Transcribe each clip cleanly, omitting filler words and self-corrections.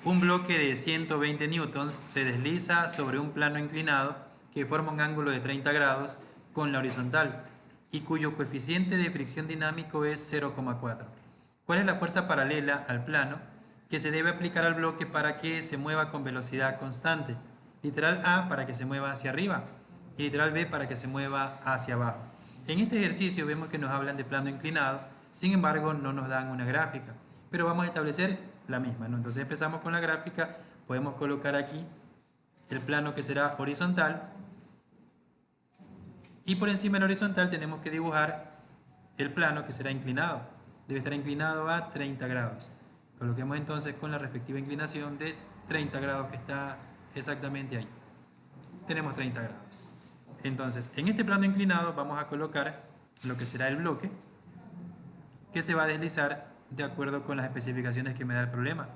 Un bloque de 120 newtons se desliza sobre un plano inclinado que forma un ángulo de 30 grados con la horizontal y cuyo coeficiente de fricción dinámico es 0,4. ¿Cuál es la fuerza paralela al plano que se debe aplicar al bloque para que se mueva con velocidad constante? Literal A para que se mueva hacia arriba y literal B para que se mueva hacia abajo. En este ejercicio vemos que nos hablan de plano inclinado, sin embargo no nos dan una gráfica, pero vamos a establecer la misma, ¿no? Entonces empezamos con la gráfica, podemos colocar aquí el plano que será horizontal y por encima del horizontal tenemos que dibujar el plano que será inclinado. Debe estar inclinado a 30 grados. Coloquemos entonces con la respectiva inclinación de 30 grados que está exactamente ahí. Tenemos 30 grados. Entonces, en este plano inclinado vamos a colocar lo que será el bloque que se va a deslizar de acuerdo con las especificaciones que me da el problema.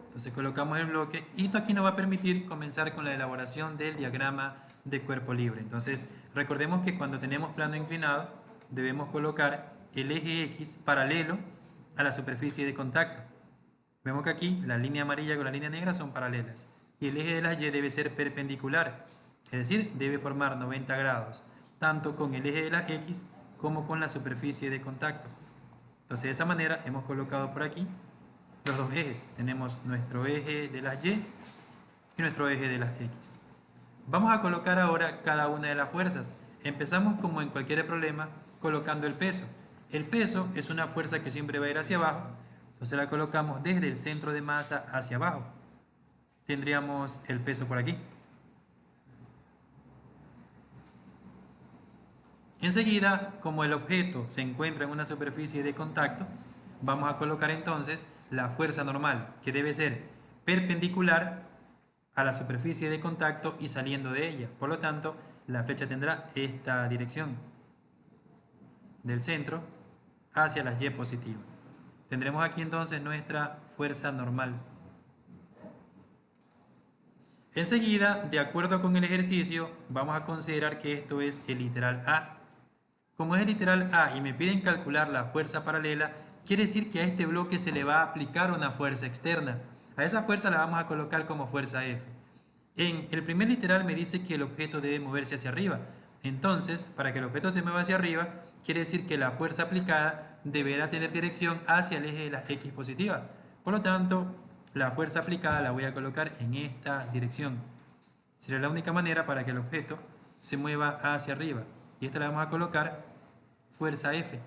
Entonces colocamos el bloque y esto aquí nos va a permitir comenzar con la elaboración del diagrama de cuerpo libre. Entonces recordemos que cuando tenemos plano inclinado debemos colocar el eje X paralelo a la superficie de contacto. Vemos que aquí la línea amarilla con la línea negra son paralelas y el eje de las Y debe ser perpendicular, es decir, debe formar 90 grados, tanto con el eje de las X como con la superficie de contacto. Entonces de esa manera hemos colocado por aquí los dos ejes. Tenemos nuestro eje de las Y y nuestro eje de las X. Vamos a colocar ahora cada una de las fuerzas. Empezamos como en cualquier problema colocando el peso. El peso es una fuerza que siempre va a ir hacia abajo, entonces la colocamos desde el centro de masa hacia abajo. Tendríamos el peso por aquí. Enseguida, como el objeto se encuentra en una superficie de contacto, vamos a colocar entonces la fuerza normal, que debe ser perpendicular a la superficie de contacto y saliendo de ella. Por lo tanto, la flecha tendrá esta dirección, del centro hacia las Y positivas. Tendremos aquí entonces nuestra fuerza normal. Enseguida, de acuerdo con el ejercicio, vamos a considerar que esto es el literal A. Como es el literal A y me piden calcular la fuerza paralela, quiere decir que a este bloque se le va a aplicar una fuerza externa. A esa fuerza la vamos a colocar como fuerza F. En el primer literal me dice que el objeto debe moverse hacia arriba. Entonces, para que el objeto se mueva hacia arriba, quiere decir que la fuerza aplicada deberá tener dirección hacia el eje de la X positiva. Por lo tanto, la fuerza aplicada la voy a colocar en esta dirección. Será la única manera para que el objeto se mueva hacia arriba. Y esta la vamos a colocar fuerza F.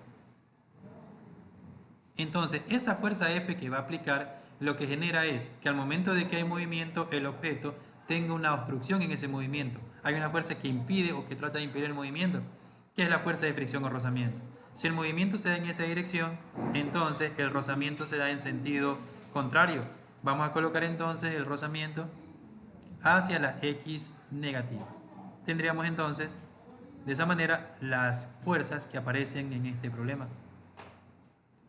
Entonces, esa fuerza F que va a aplicar, lo que genera es que al momento de que hay movimiento, el objeto tenga una obstrucción en ese movimiento. Hay una fuerza que impide o que trata de impedir el movimiento, que es la fuerza de fricción o rozamiento. Si el movimiento se da en esa dirección, entonces el rozamiento se da en sentido contrario. Vamos a colocar entonces el rozamiento hacia la X negativa. Tendríamos entonces, de esa manera, las fuerzas que aparecen en este problema.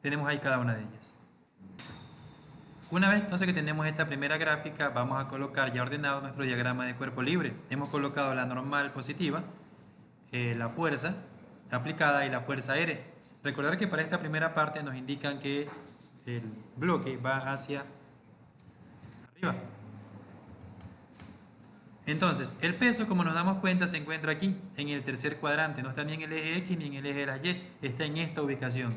Tenemos ahí cada una de ellas. Una vez entonces que tenemos esta primera gráfica, vamos a colocar ya ordenado nuestro diagrama de cuerpo libre. Hemos colocado la normal positiva, la fuerza aplicada y la fuerza R. Recordar que para esta primera parte nos indican que el bloque va hacia arriba. Entonces, el peso, como nos damos cuenta, se encuentra aquí, en el tercer cuadrante. No está ni en el eje X ni en el eje de las Y, está en esta ubicación.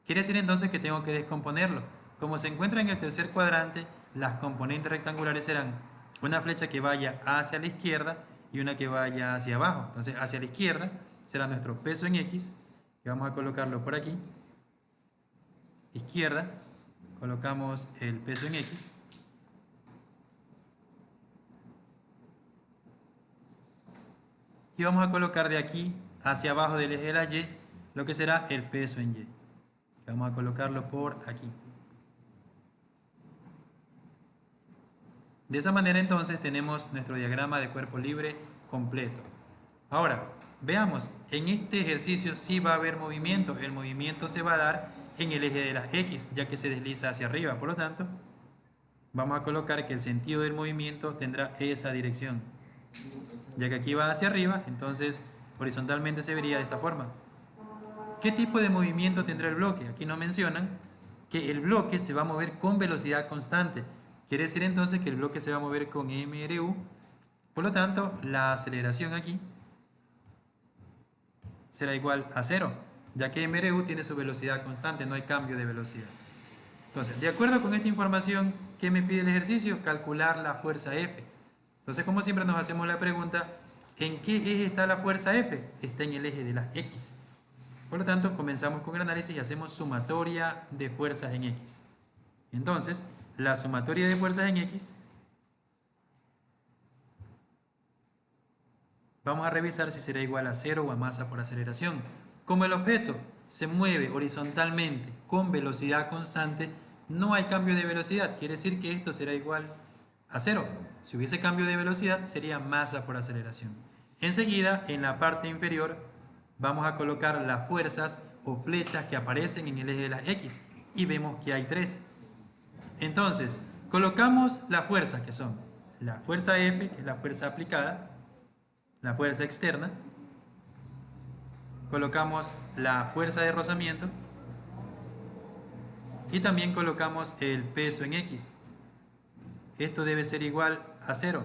Quiere decir entonces que tengo que descomponerlo. Como se encuentra en el tercer cuadrante, las componentes rectangulares serán una flecha que vaya hacia la izquierda y una que vaya hacia abajo. Entonces, hacia la izquierda será nuestro peso en X, que vamos a colocarlo por aquí. Izquierda, colocamos el peso en X. Y vamos a colocar de aquí hacia abajo del eje de la Y lo que será el peso en Y. Vamos a colocarlo por aquí. De esa manera entonces tenemos nuestro diagrama de cuerpo libre completo. Ahora, veamos, en este ejercicio sí va a haber movimiento. El movimiento se va a dar en el eje de las X, ya que se desliza hacia arriba. Por lo tanto, vamos a colocar que el sentido del movimiento tendrá esa dirección. Ya que aquí va hacia arriba, entonces horizontalmente se vería de esta forma. ¿Qué tipo de movimiento tendrá el bloque? Aquí nos mencionan que el bloque se va a mover con velocidad constante. Quiere decir entonces que el bloque se va a mover con mRU. Por lo tanto, la aceleración aquí será igual a 0, ya que mRU tiene su velocidad constante, no hay cambio de velocidad. Entonces, de acuerdo con esta información, ¿qué me pide el ejercicio? Calcular la fuerza F. Entonces, como siempre nos hacemos la pregunta, ¿en qué eje está la fuerza F? Está en el eje de las X. Por lo tanto, comenzamos con el análisis y hacemos sumatoria de fuerzas en X. Entonces, la sumatoria de fuerzas en X, vamos a revisar si será igual a 0 o a masa por aceleración. Como el objeto se mueve horizontalmente con velocidad constante, no hay cambio de velocidad. Quiere decir que esto será igual a 0. Si hubiese cambio de velocidad, sería masa por aceleración. Enseguida, en la parte inferior, vamos a colocar las fuerzas o flechas que aparecen en el eje de las X. Y vemos que hay 3. Entonces, colocamos las fuerzas que son la fuerza F, que es la fuerza aplicada, la fuerza externa, colocamos la fuerza de rozamiento y también colocamos el peso en X. Esto debe ser igual a 0.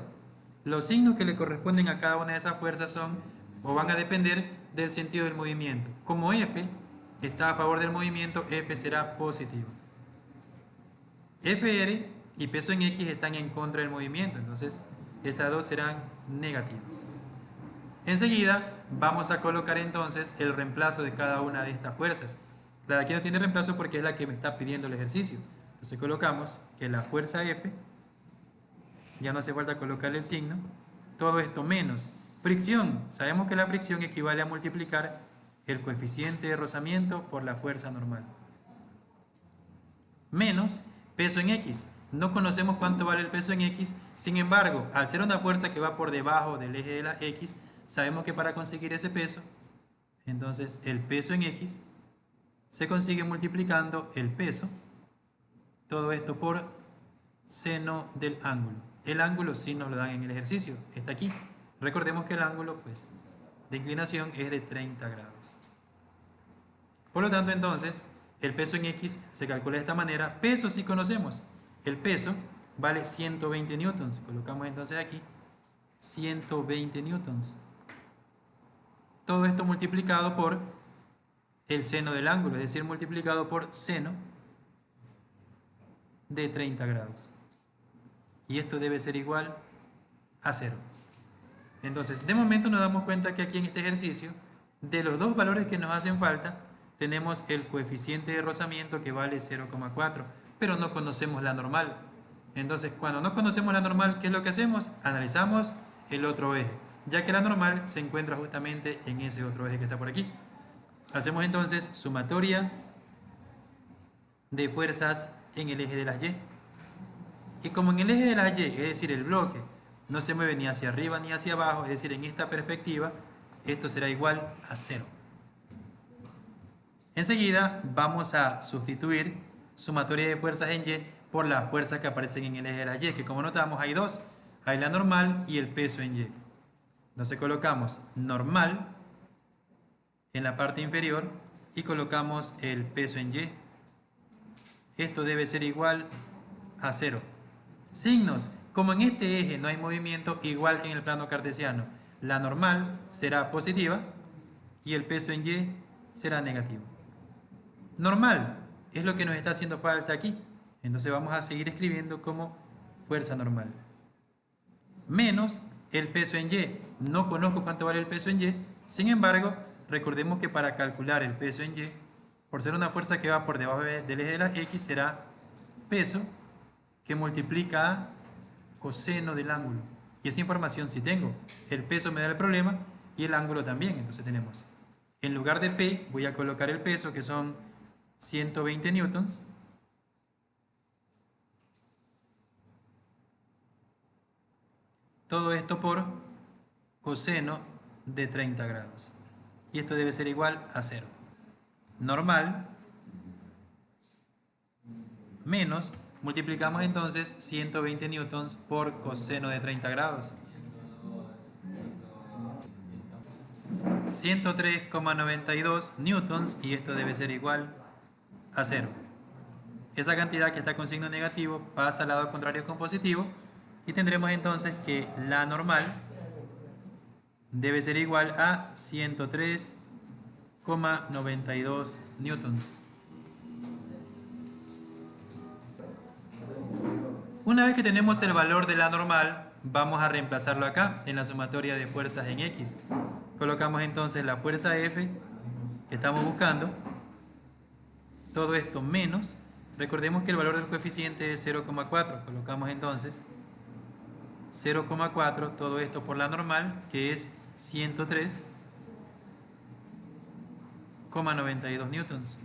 Los signos que le corresponden a cada una de esas fuerzas son o van a depender del sentido del movimiento. Como F está a favor del movimiento, F será positivo. Fr y peso en X están en contra del movimiento, entonces estas dos serán negativas. Enseguida vamos a colocar entonces el reemplazo de cada una de estas fuerzas. La de aquí no tiene reemplazo porque es la que me está pidiendo el ejercicio. Entonces colocamos que la fuerza F, ya no hace falta colocarle el signo, todo esto menos fricción. Sabemos que la fricción equivale a multiplicar el coeficiente de rozamiento por la fuerza normal. Menos peso en X. No conocemos cuánto vale el peso en X, sin embargo, al ser una fuerza que va por debajo del eje de la X, sabemos que para conseguir ese peso, entonces el peso en X se consigue multiplicando el peso, todo esto por seno del ángulo. El ángulo sí nos lo dan en el ejercicio, está aquí. Recordemos que el ángulo pues, de inclinación es de 30 grados. Por lo tanto, entonces, el peso en X se calcula de esta manera. Peso sí conocemos. El peso vale 120 newtons. Colocamos entonces aquí 120 newtons. Todo esto multiplicado por el seno del ángulo, es decir, multiplicado por seno de 30 grados. Y esto debe ser igual a 0. Entonces, de momento nos damos cuenta que aquí en este ejercicio, de los dos valores que nos hacen falta, tenemos el coeficiente de rozamiento que vale 0,4, pero no conocemos la normal. Entonces, cuando no conocemos la normal, ¿qué es lo que hacemos? Analizamos el otro eje, ya que la normal se encuentra justamente en ese otro eje que está por aquí. Hacemos entonces sumatoria de fuerzas en el eje de las Y. Y como en el eje de las Y, es decir, el bloque, no se mueve ni hacia arriba ni hacia abajo, es decir, en esta perspectiva, esto será igual a 0. Enseguida vamos a sustituir sumatoria de fuerzas en Y por las fuerzas que aparecen en el eje de la Y, que como notamos hay dos, hay la normal y el peso en Y. Entonces colocamos normal en la parte inferior y colocamos el peso en Y. Esto debe ser igual a 0. Signos, como en este eje no hay movimiento, igual que en el plano cartesiano, la normal será positiva y el peso en Y será negativo. Normal es lo que nos está haciendo falta aquí. Entonces vamos a seguir escribiendo como fuerza normal. Menos el peso en Y. No conozco cuánto vale el peso en Y. Sin embargo, recordemos que para calcular el peso en Y, por ser una fuerza que va por debajo del eje de la X, será peso que multiplica a coseno del ángulo. Y esa información sí tengo. El peso me da el problema y el ángulo también. Entonces tenemos, en lugar de P, voy a colocar el peso, que son 120 newtons. Todo esto por coseno de 30 grados. Y esto debe ser igual a 0. Normal menos, multiplicamos entonces 120 newtons por coseno de 30 grados. 103,92 newtons y esto debe ser igual a 0. esa cantidad que está con signo negativo pasa al lado contrario con positivo y tendremos entonces que la normal debe ser igual a 103,92 newtons. Una vez que tenemos el valor de la normal, vamos a reemplazarlo acá en la sumatoria de fuerzas en X. Colocamos entonces la fuerza F que estamos buscando, todo esto menos, recordemos que el valor del coeficiente es 0,4, colocamos entonces 0,4, todo esto por la normal, que es 103,92 newtons.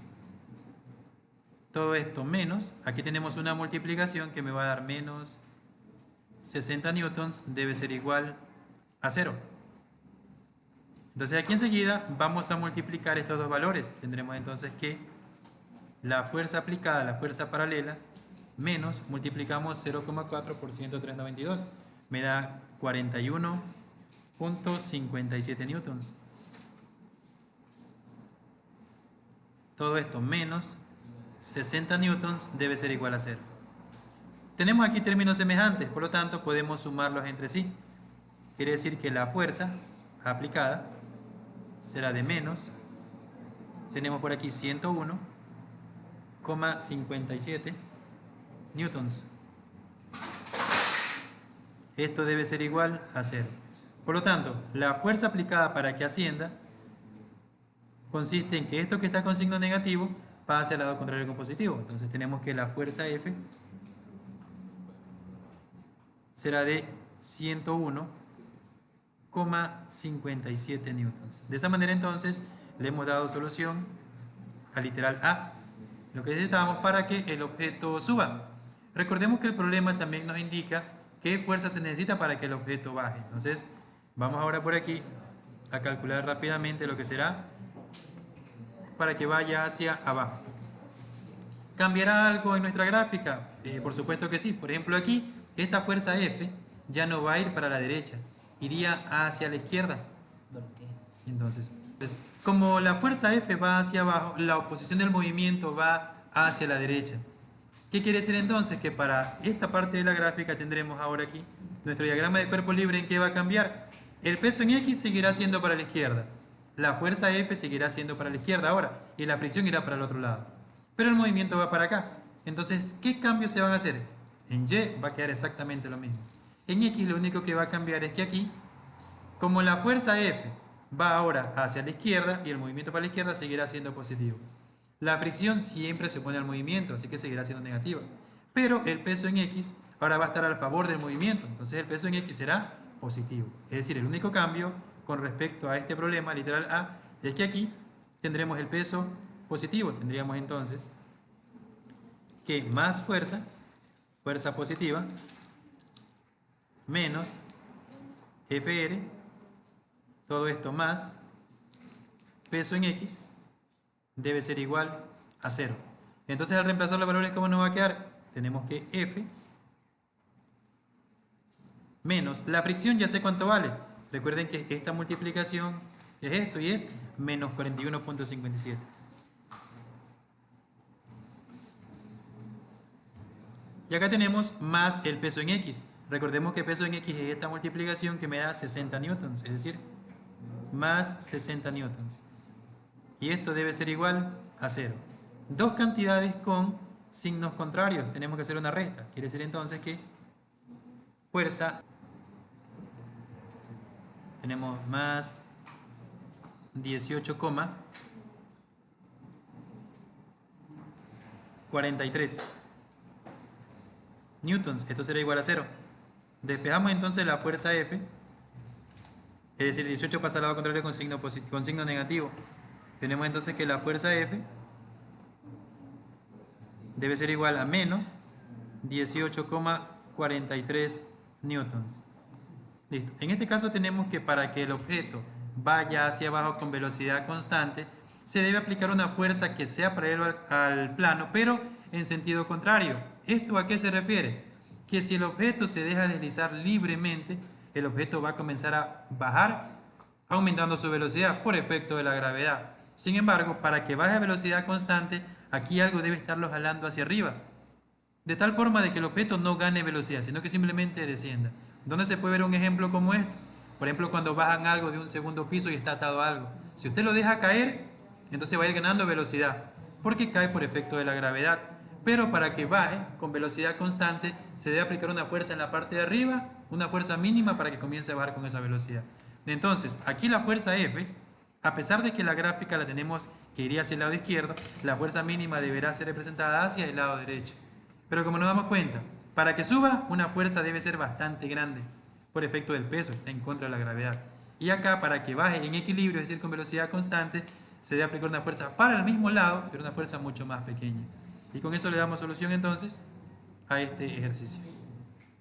Todo esto menos, aquí tenemos una multiplicación que me va a dar menos 60 newtons, debe ser igual a 0. Entonces aquí enseguida vamos a multiplicar estos dos valores. Tendremos entonces que la fuerza aplicada, la fuerza paralela, menos, multiplicamos 0,4 por 103,92. Me da 41,57 newtons. Todo esto menos 60 newtons debe ser igual a 0. Tenemos aquí términos semejantes, por lo tanto podemos sumarlos entre sí. Quiere decir que la fuerza aplicada será de menos, tenemos por aquí 101,57 newtons. Esto debe ser igual a 0. Por lo tanto, la fuerza aplicada para que ascienda consiste en que esto que está con signo negativo pase al lado contrario con positivo. Entonces tenemos que la fuerza F será de 101,57 newtons. De esa manera entonces le hemos dado solución al literal A, lo que necesitamos para que el objeto suba. Recordemos que el problema también nos indica qué fuerza se necesita para que el objeto baje. Entonces vamos ahora por aquí a calcular rápidamente lo que será para que vaya hacia abajo. ¿Cambiará algo en nuestra gráfica? Por supuesto que sí. Por ejemplo aquí, esta fuerza F ya no va a ir para la derecha, iría hacia la izquierda. ¿Por qué? Entonces, como la fuerza F va hacia abajo, la oposición del movimiento va hacia la derecha. ¿Qué quiere decir entonces? Que para esta parte de la gráfica tendremos ahora aquí nuestro diagrama de cuerpo libre. ¿En qué va a cambiar? El peso en X seguirá siendo para la izquierda, la fuerza F seguirá siendo para la izquierda ahora y la fricción irá para el otro lado. Pero el movimiento va para acá. Entonces, ¿qué cambios se van a hacer? En Y va a quedar exactamente lo mismo. En X lo único que va a cambiar es que aquí, como la fuerza F va ahora hacia la izquierda y el movimiento para la izquierda seguirá siendo positivo. La fricción siempre se opone al movimiento, así que seguirá siendo negativa. Pero el peso en X ahora va a estar al favor del movimiento, entonces el peso en X será positivo. Es decir, el único cambio con respecto a este problema literal A es que aquí tendremos el peso positivo. Tendríamos entonces que más fuerza, fuerza positiva, menos FR, todo esto más peso en X, debe ser igual a 0. Entonces al reemplazar los valores, ¿cómo nos va a quedar? Tenemos que F menos la fricción, ya sé cuánto vale. Recuerden que esta multiplicación es esto y es menos 41,57. Y acá tenemos más el peso en X. Recordemos que peso en X es esta multiplicación que me da 60 newtons, es decir, más 60 newtons. Y esto debe ser igual a 0. Dos cantidades con signos contrarios, tenemos que hacer una resta. Quiere decir entonces que fuerza, tenemos más 18,43 newtons. Esto será igual a 0. Despejamos entonces la fuerza F, es decir, 18 pasa al lado contrario con signo negativo. Tenemos entonces que la fuerza F debe ser igual a menos 18,43 newtons. Listo. En este caso tenemos que para que el objeto vaya hacia abajo con velocidad constante, se debe aplicar una fuerza que sea paralela al plano, pero en sentido contrario. ¿Esto a qué se refiere? Que si el objeto se deja deslizar libremente, el objeto va a comenzar a bajar aumentando su velocidad por efecto de la gravedad. Sin embargo, para que baje a velocidad constante, aquí algo debe estarlo jalando hacia arriba, de tal forma de que el objeto no gane velocidad, sino que simplemente descienda. ¿Dónde se puede ver un ejemplo como este? Por ejemplo, cuando bajan algo de un segundo piso y está atado a algo. Si usted lo deja caer, entonces va a ir ganando velocidad, porque cae por efecto de la gravedad. Pero para que baje con velocidad constante, se debe aplicar una fuerza en la parte de arriba, una fuerza mínima para que comience a bajar con esa velocidad. Entonces, aquí la fuerza F, a pesar de que la gráfica la tenemos que iría hacia el lado izquierdo, la fuerza mínima deberá ser representada hacia el lado derecho. Pero como nos damos cuenta, para que suba, una fuerza debe ser bastante grande, por efecto del peso, está en contra de la gravedad. Y acá, para que baje en equilibrio, es decir, con velocidad constante, se debe aplicar una fuerza para el mismo lado, pero una fuerza mucho más pequeña. Y con eso le damos solución entonces a este ejercicio.